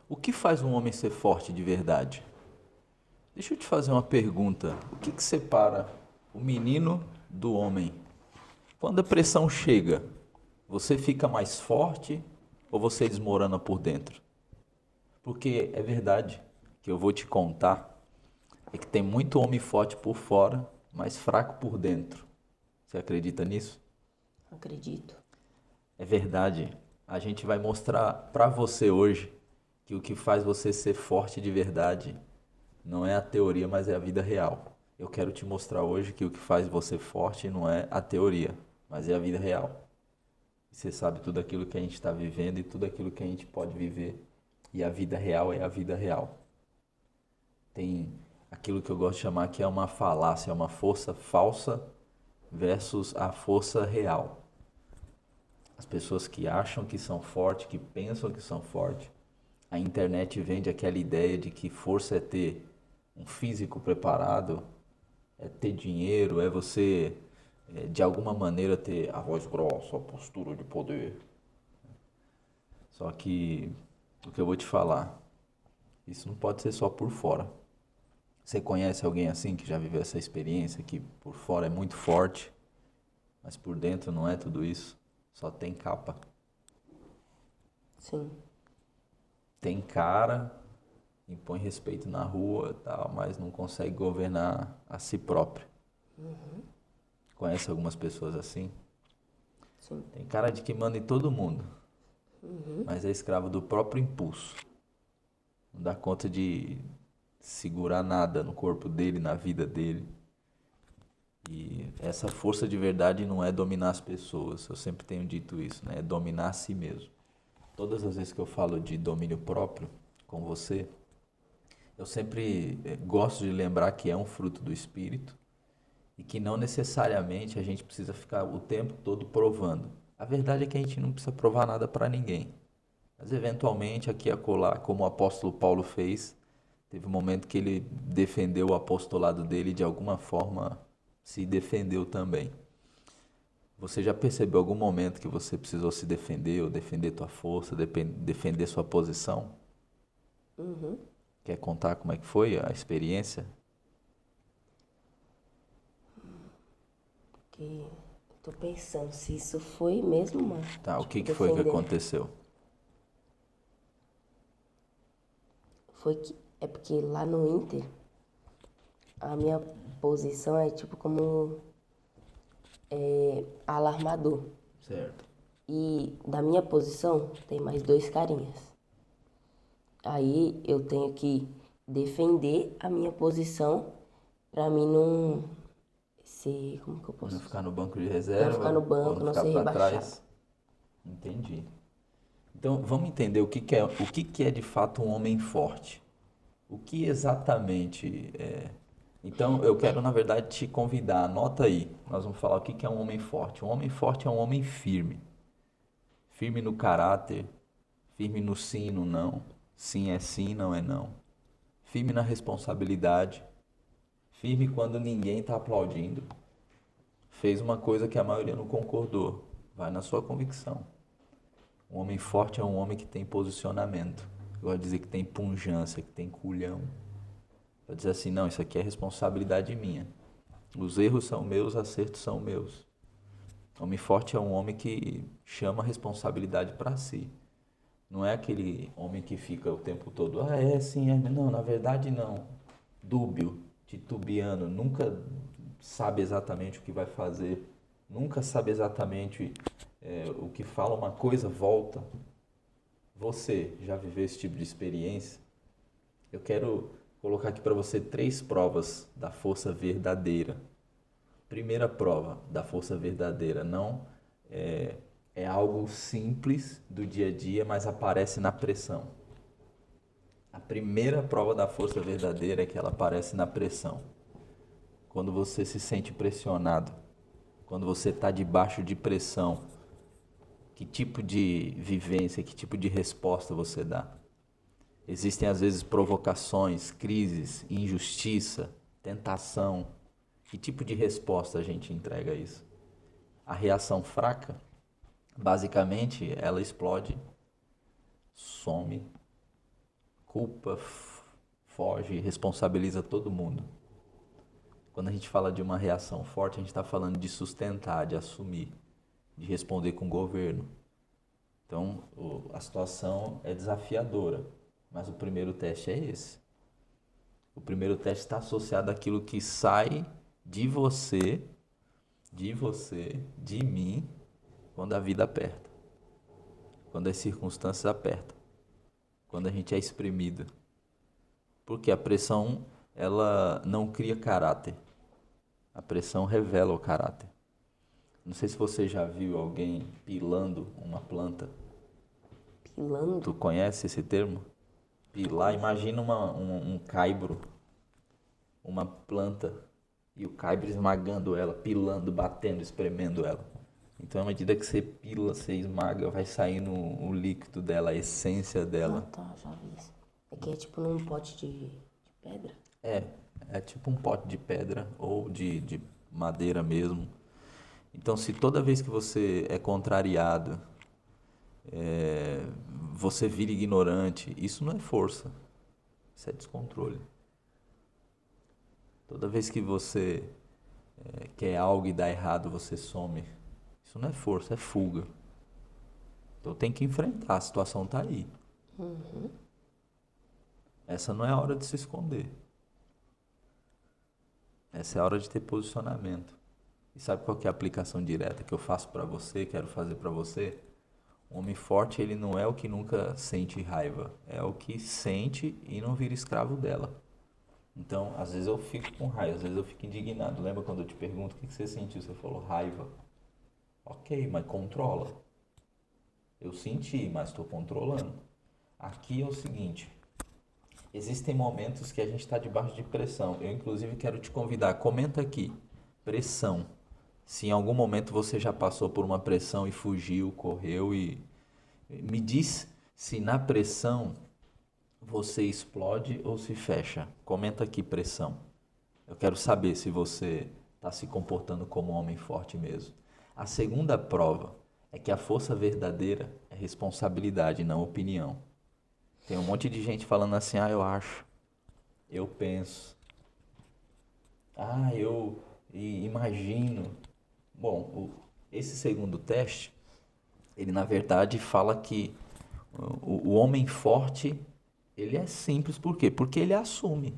O que faz um homem ser forte de verdade? Deixa eu te fazer uma pergunta. O que separa o menino do homem? Quando a pressão chega, você fica mais forte ou você desmorona por dentro? Porque é verdade que eu vou te contar é que tem muito homem forte por fora, mas fraco por dentro. Você acredita nisso? Acredito. É verdade. A gente vai mostrar pra você hoje que o que faz você ser forte de verdade não é a teoria, mas é a vida real. Eu quero te mostrar hoje que o que faz você forte não é a teoria, mas é a vida real. Você sabe tudo aquilo que a gente está vivendo e tudo aquilo que a gente pode viver. E a vida real é a vida real. Tem aquilo que eu gosto de chamar que é uma falácia, uma força falsa versus a força real. As pessoas que acham que são fortes, que pensam que são fortes. A internet vende aquela ideia de que força é ter um físico preparado, é ter dinheiro, é você de alguma maneira ter a voz grossa, a postura de poder. Só que o que eu vou te falar, isso não pode ser só por fora. Você conhece alguém assim que já viveu essa experiência, que por fora é muito forte, mas por dentro não é tudo isso? Só tem capa. Sim. Tem cara, impõe respeito na rua, tal, mas não consegue governar a si próprio. Conhece algumas pessoas assim? Sim. Tem cara de que manda em todo mundo, mas é escravo do próprio impulso. Não dá conta de segurar nada no corpo dele, na vida dele. E essa força de verdade não é dominar as pessoas. Eu sempre tenho dito isso, né? É dominar a si mesmo. Todas as vezes que eu falo de domínio próprio com você, eu sempre gosto de lembrar que é um fruto do espírito e que não necessariamente a gente precisa ficar o tempo todo provando. A verdade é que a gente não precisa provar nada para ninguém. Mas eventualmente aqui e acolá, como o apóstolo Paulo fez, teve um momento que ele defendeu o apostolado dele e de alguma forma se defendeu também. Você já percebeu algum momento que você precisou se defender ou defender tua força, defender sua posição? Uhum. Quer contar como é que foi a experiência? Porque tô pensando se isso foi mesmo, mano. Tá, o que Tipo, que foi que defendendo. aconteceu? Foi que. É porque lá no Inter, a minha posição é tipo como alarmador. Certo. E da minha posição tem mais dois carinhas. Aí eu tenho que defender a minha posição pra mim não ser. Como que eu Não posso ficar dizer? no banco de Não ficar no reserva ou banco, não não ficar ser para rebaixado. trás? Entendi. Então, vamos entender o que que é de fato um homem forte. O que exatamente é? Então, eu quero, na verdade, te convidar, anota aí. Nós vamos falar o que que é um homem forte. Um homem forte é um homem firme. Firme no caráter, firme no sim e no não. Sim é sim, não é não. Firme na responsabilidade. Firme quando ninguém está aplaudindo. Fez uma coisa que a maioria não concordou. Vai na sua convicção. Um homem forte é um homem que tem posicionamento. Eu gosto de dizer que tem punjância, que tem culhão. Para dizer assim, não, isso aqui é responsabilidade minha. Os erros são meus, os acertos são meus. Homem forte é um homem que chama a responsabilidade para si. Não é aquele homem que fica o tempo todo, ah, é, sim, é. Não, na verdade não. Dúbio, titubeando, nunca sabe exatamente o que vai fazer, nunca sabe exatamente o que fala, uma coisa volta. Você já viveu esse tipo de experiência? Eu quero colocar aqui para você três provas da força verdadeira. Primeira prova da força verdadeira, não é, é algo simples do dia a dia, mas aparece na pressão. A primeira prova da força verdadeira é que ela aparece na pressão. Quando você se sente pressionado, quando você está debaixo de pressão, que tipo de vivência, que tipo de resposta você dá? Existem às vezes provocações, crises, injustiça, tentação. Que tipo de resposta a gente entrega a isso? A reação fraca, basicamente, ela explode, some, culpa, foge, responsabiliza todo mundo. Quando a gente fala de uma reação forte, a gente está falando de sustentar, de assumir, de responder com governo. Então, a situação é desafiadora, mas o primeiro teste é esse. O primeiro teste está associado àquilo que sai de você, de mim, quando a vida aperta, quando as circunstâncias apertam, quando a gente é espremido. Porque a pressão, ela não cria caráter. A pressão revela o caráter. Não sei se você já viu alguém pilando uma planta. Pilando? Tu conhece esse termo? Pilar, imagina um caibro, uma planta, e o caibro esmagando ela, pilando, batendo, espremendo ela. Então, à medida que você pila, você esmaga, vai saindo o líquido dela, a essência Ah, dela. tá, já vi isso. É que é tipo num pote de pedra. É tipo um pote de pedra ou de madeira mesmo. Então, se toda vez que você é contrariado, é, você vira ignorante, isso não é força, isso é descontrole. Toda vez que você quer algo e dá errado, você some. Isso não é força, é fuga. Então tem que enfrentar, a situação está aí. Essa não é a hora de se esconder. Essa é a hora de ter posicionamento. E sabe qual que é a aplicação direta que eu faço para você, quero fazer para você? O homem forte, ele não é o que nunca sente raiva, é o que sente e não vira escravo dela. Então, às vezes eu fico com raiva, às vezes eu fico indignado. Lembra quando eu te pergunto o que você sentiu? Você falou raiva. Ok, mas controla. Eu senti, mas estou controlando. Aqui é o seguinte: existem momentos que a gente está debaixo de pressão. Eu, inclusive, quero te convidar. Comenta aqui. Pressão. Se em algum momento você já passou por uma pressão e fugiu, correu e... Me diz se na pressão você explode ou se fecha. Comenta aqui pressão. Eu quero saber se você está se comportando como um homem forte mesmo. A segunda prova é que a força verdadeira é responsabilidade, não opinião. Tem um monte de gente falando assim, eu acho, eu penso, eu imagino. Bom, esse segundo teste, ele na verdade fala que o homem forte, ele é simples, por quê? Porque ele assume.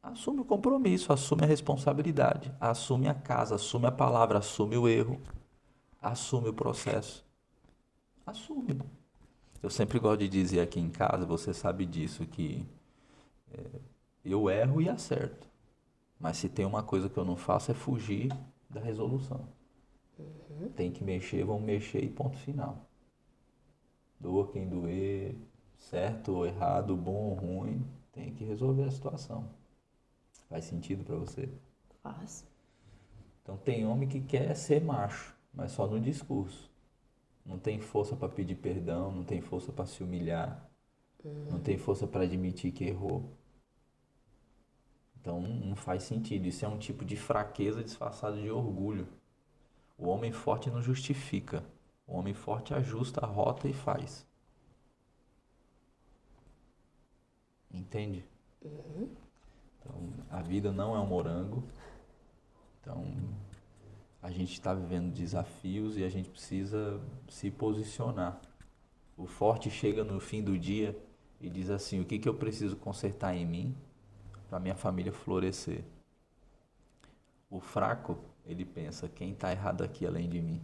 Assume o compromisso, assume a responsabilidade, assume a casa, assume a palavra, assume o erro, assume o processo. Assume. Eu sempre gosto de dizer aqui em casa, você sabe disso, que eu erro e acerto. Mas se tem uma coisa que eu não faço é fugir da resolução. Tem que mexer, vamos mexer e ponto final. Doa quem doer, certo ou errado, bom ou ruim, tem que resolver a situação. Faz sentido pra você? Faz. Então tem homem que quer ser macho, mas só no discurso. Não tem força para pedir perdão, não tem força para se humilhar, não tem força para admitir que errou. Então não faz sentido. Isso é um tipo de fraqueza disfarçada de orgulho. O homem forte não justifica. O homem forte ajusta a rota e faz. Entende? Então a vida não é um morango. Então a gente está vivendo desafios e a gente precisa se posicionar. O forte chega no fim do dia e diz assim: o que eu preciso consertar em mim para minha família florescer? O fraco, ele pensa: quem está errado aqui além de mim?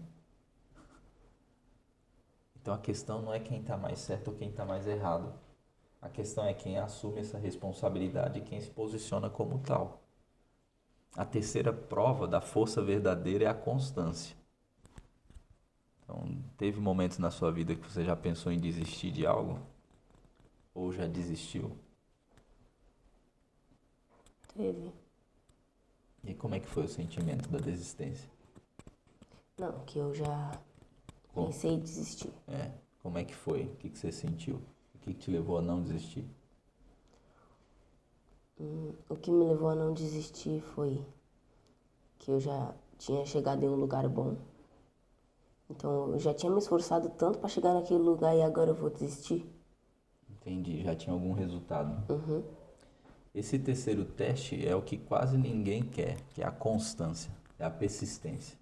Então a questão não é quem está mais certo ou quem está mais errado. A questão é quem assume essa responsabilidade e quem se posiciona como tal. A terceira prova da força verdadeira é a constância. Então, teve momentos na sua vida que você já pensou em desistir de algo? Ou já desistiu? Teve. E como é que foi o sentimento da desistência? Não, que eu já Como, pensei em desistir. como é que foi? O que você sentiu? O que te levou a não desistir? O que me levou a não desistir foi que eu já tinha chegado em um lugar bom. Então eu já tinha me esforçado tanto para chegar naquele lugar e agora eu vou desistir. Entendi, já tinha algum resultado. Uhum. Esse terceiro teste é o que quase ninguém quer, que é a constância, é a persistência.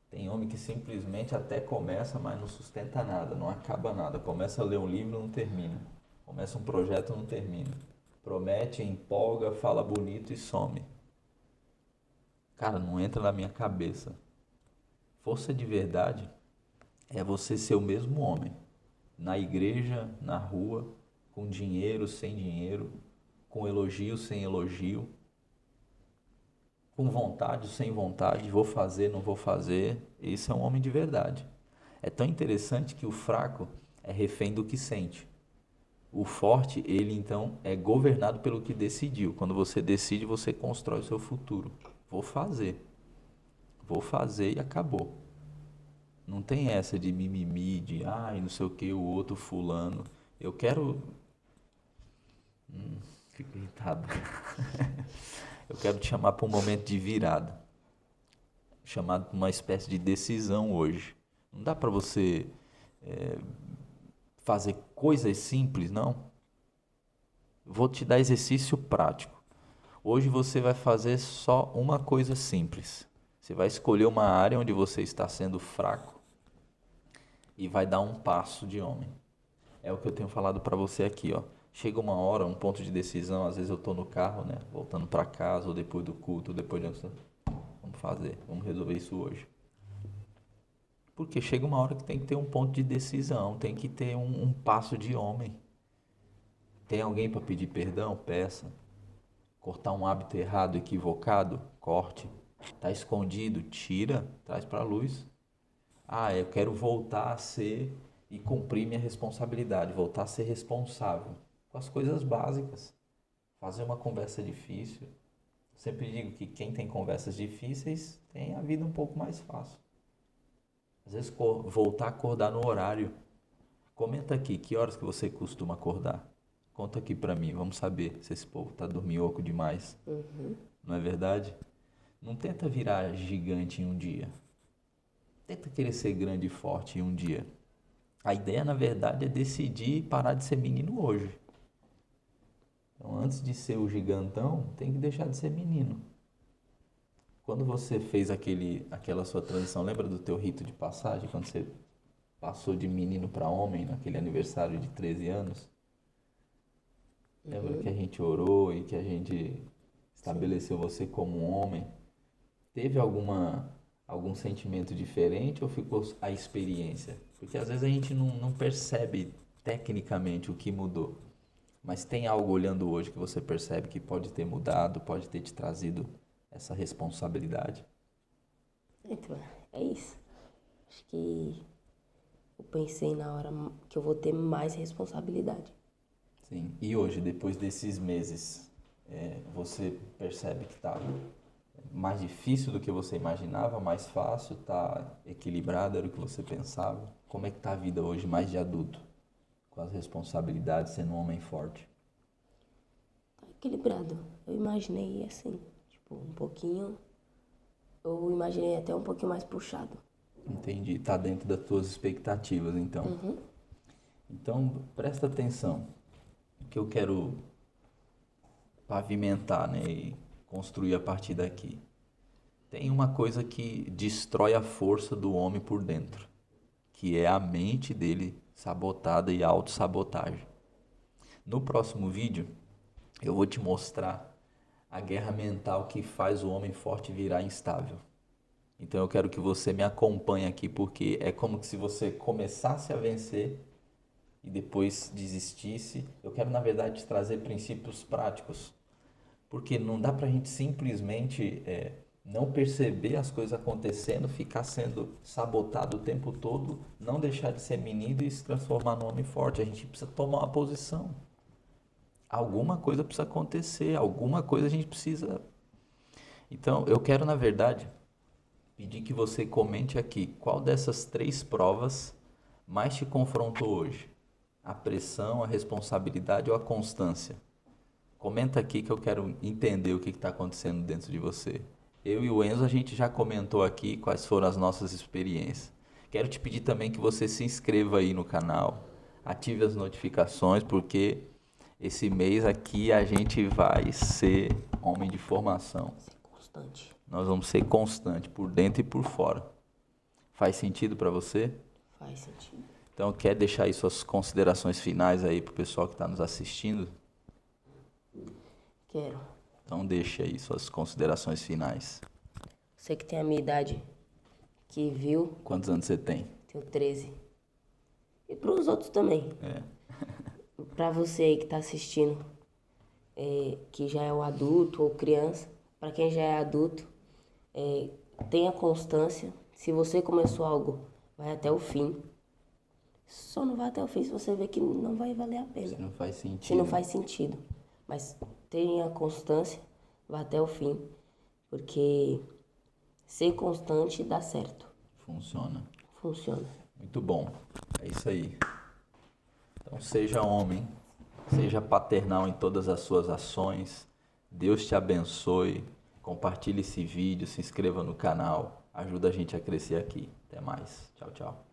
Tem homem que simplesmente até começa, mas não sustenta nada, não acaba nada. Começa a ler um livro, não termina. Começa um projeto, não termina. Promete, empolga, fala bonito e some. Cara, não entra na minha cabeça. Força de verdade é você ser o mesmo homem. Na igreja, na rua, com dinheiro, sem dinheiro, com elogio, sem elogio, com vontade, sem vontade, vou fazer, não vou fazer. Esse é um homem de verdade. É tão interessante que o fraco é refém do que sente. O forte, ele então é governado pelo que decidiu. Quando você decide, você constrói o seu futuro. Vou fazer e acabou. Não tem essa de mimimi, de ai, não sei o que, o outro fulano. Eu quero. Fico irritado. Eu quero te chamar para um momento de virada. Chamado para uma espécie de decisão hoje. Não dá para você fazer coisas simples, não. Vou te dar exercício prático. Hoje você vai fazer só uma coisa simples. Você vai escolher uma área onde você está sendo fraco e vai dar um passo de homem. É o que eu tenho falado para você aqui, ó. Chega uma hora, um ponto de decisão, às vezes eu tô no carro, né, voltando para casa ou depois do culto, ou depois de vamos fazer, vamos resolver isso hoje. Porque chega uma hora que tem que ter um ponto de decisão, tem que ter um passo de homem. Tem alguém para pedir perdão? Peça. Cortar um hábito errado, equivocado? Corte. Tá escondido? Tira, traz para a luz. Ah, eu quero voltar a ser e cumprir minha responsabilidade, voltar a ser responsável com as coisas básicas. Fazer uma conversa difícil. Sempre digo que quem tem conversas difíceis tem a vida um pouco mais fácil. Às vezes voltar a acordar no horário. Comenta aqui, que horas que você costuma acordar? Conta aqui pra mim, vamos saber se esse povo tá dorminhoco demais. Não é verdade? Não tenta virar gigante em um dia. Tenta querer ser grande e forte em um dia. A ideia, na verdade, é decidir parar de ser menino hoje. Então, antes de ser o gigantão, tem que deixar de ser menino. Quando você fez aquela sua transição, lembra do teu rito de passagem? Quando você passou de menino para homem naquele aniversário de 13 anos? Lembra que a gente orou e que a gente estabeleceu você como um homem? Teve algum sentimento diferente ou ficou a experiência? Porque às vezes a gente não percebe tecnicamente o que mudou. Mas tem algo olhando hoje que você percebe que pode ter mudado, pode ter te trazido essa responsabilidade? Então, é isso. Acho que eu pensei na hora que eu vou ter mais responsabilidade. Sim. E hoje, depois desses meses, você percebe que está mais difícil do que você imaginava, mais fácil, está equilibrado, era o que você pensava? Como é que está a vida hoje, mais de adulto, com as responsabilidades, sendo um homem forte? Tá equilibrado. Eu imaginei assim, tipo, um pouquinho. Eu imaginei até um pouquinho mais puxado. Entendi. Está dentro das tuas expectativas, então. Então, presta atenção, que eu quero pavimentar, né, e construir a partir daqui. Tem uma coisa que destrói a força do homem por dentro, que é a mente dele sabotada e autossabotagem. No próximo vídeo, eu vou te mostrar a guerra mental que faz o homem forte virar instável. Então eu quero que você me acompanhe aqui, porque é como se você começasse a vencer e depois desistisse. Eu quero, na verdade, te trazer princípios práticos, porque não dá pra gente simplesmente não perceber as coisas acontecendo, ficar sendo sabotado o tempo todo, não deixar de ser menino e se transformar num homem forte. A gente precisa tomar uma posição. Alguma coisa precisa acontecer, alguma coisa a gente precisa. Então, eu quero, na verdade, pedir que você comente aqui qual dessas 3 provas mais te confrontou hoje. A pressão, a responsabilidade ou a constância? Comenta aqui que eu quero entender o que está acontecendo dentro de você. Eu e o Enzo, a gente já comentou aqui quais foram as nossas experiências. Quero te pedir também que você se inscreva aí no canal, ative as notificações, porque esse mês aqui a gente vai ser homem de formação. Ser constante. Nós vamos ser constante por dentro e por fora. Faz sentido para você? Faz sentido. Então, quer deixar aí suas considerações finais aí pro pessoal que está nos assistindo? Quero. Então, deixa aí suas considerações finais. Você que tem a minha idade, que viu, Quantos anos você tem? tenho 13. E para os outros também. Para você aí que está assistindo, que já é um adulto ou criança, para quem já é adulto, tenha constância. Se você começou algo, vai até o fim. Só não vai até o fim se você vê que não vai valer a pena. Se não faz sentido. Se não faz sentido. Mas tenha constância, vá até o fim. Porque ser constante dá certo. Funciona. Funciona. Muito bom. É isso aí. Então, seja homem, seja paternal em todas as suas ações. Deus te abençoe. Compartilhe esse vídeo, se inscreva no canal. Ajuda a gente a crescer aqui. Até mais. Tchau, tchau.